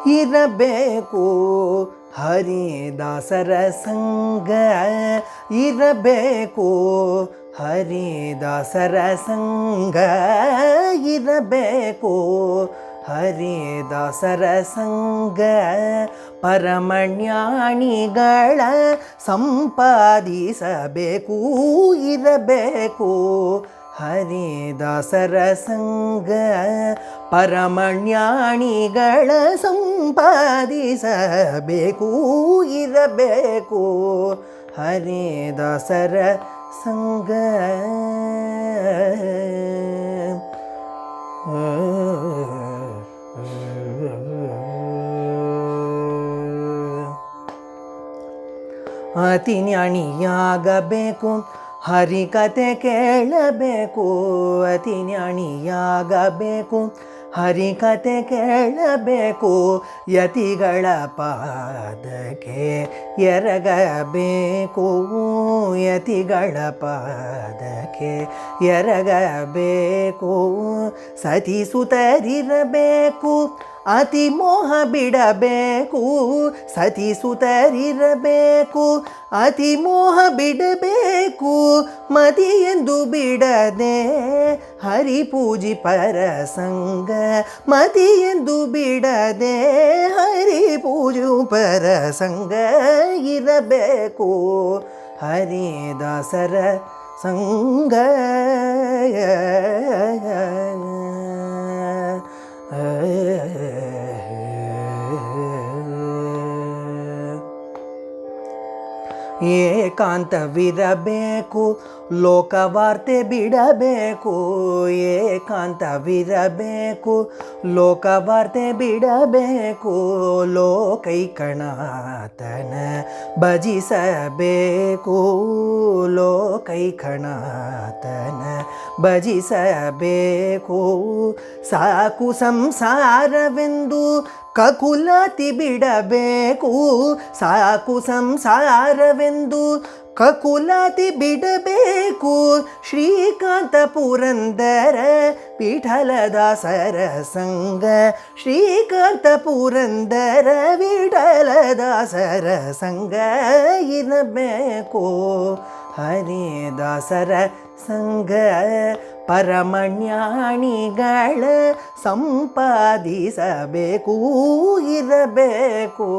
ಇರಬೇಕು ಹರಿದಾಸರ ಸಂಗ, ಇರಬೇಕು ಹರಿದಾಸರ ಸಂಗ, ಇರಬೇಕು ಹರಿದಾಸರ ಸಂಗ. ಪರಮಜ್ಞಾನಿಗಳ ಸಂಪಾದಿಸಬೇಕು, ಇರಬೇಕು ಹರಿದಾಸರ ಸಂಗ. ಪರಮಜ್ಞಾನಿಗಳ ಸಂಪಾದಿಸಬೇಕು, ಇರಬೇಕು ಹರಿದಾಸರ ಸಂಗ. ಅತಿ ಜ್ಞಾನಿಯಾಗಬೇಕು, ಹರಿಕತೆ ಕೇಳಬೇಕು. ಅತಿ ಜ್ಞಾನಿಯಾಗಬೇಕು, ಹರಿಕತೆ ಕೇಳಬೇಕು. ಯತಿಗಳ ಪಾದಕ್ಕೆ ಎರಗಬೇಕು, ಯತಿಗಳ ಪಾದಕ್ಕೆ ಎರಗಬೇಕು. ಸತಿಸುತ್ತರಿರಬೇಕು, ಅತಿ ಮೋಹ ಬಿಡಬೇಕು. ಸತಿಸುತ್ತರಿರಬೇಕು, ಅತಿ ಮೋಹ ಬಿಡಬೇಕು. ಮತಿಯೆಂದು ಬಿಡದೆ ಹರಿಪೂಜಿ ಪರಸಂಗ, ಮತಿಯೆಂದು ಬಿಡದೆ ಹರಿಪೂಜು ಪರಸಂಗ. ಇರಬೇಕು ಹರಿದಾಸರ ಸಂಗ. ಏಕಾಂತವಿರಬೇಕು, ಲೋಕವಾರ್ತೆ ಬಿಡಬೇಕು. ಏಕಾಂತವಿರಬೇಕು, ಲೋಕವಾರ್ತೆ ಬಿಡಬೇಕು. ಲೋಕೈಕನಾಥನ ಭಜಿಸಬೇಕು, ಲೋಕೈಕನಾಥನ ಭಜಿಸಬೇಕು. ಸಾಕು ಸಂಸಾರವೆಂದು ಕಕುಲಾತಿ ಬಿಡಬೇಕು, ಸಾಕು ಸಂಸಾರವೆಂದು ಕಕುಲಾತಿ ಬಿಡಬೇಕು. ಶ್ರೀಕಾಂತ ಪುರಂದರ ವಿಠಲದಾಸರ ಸಂಗ, ಶ್ರೀಕಾಂತ ಪುರಂದರ ವಿಠಲದಾಸರ ಸಂಗ. ಇರಬೇಕು ಹರಿದಾಸರ ಸಂಗ. ಪರಮಜ್ಞಾನಿಗಳ ಸಂಪಾದಿಸಬೇಕು, ಇರಬೇಕು.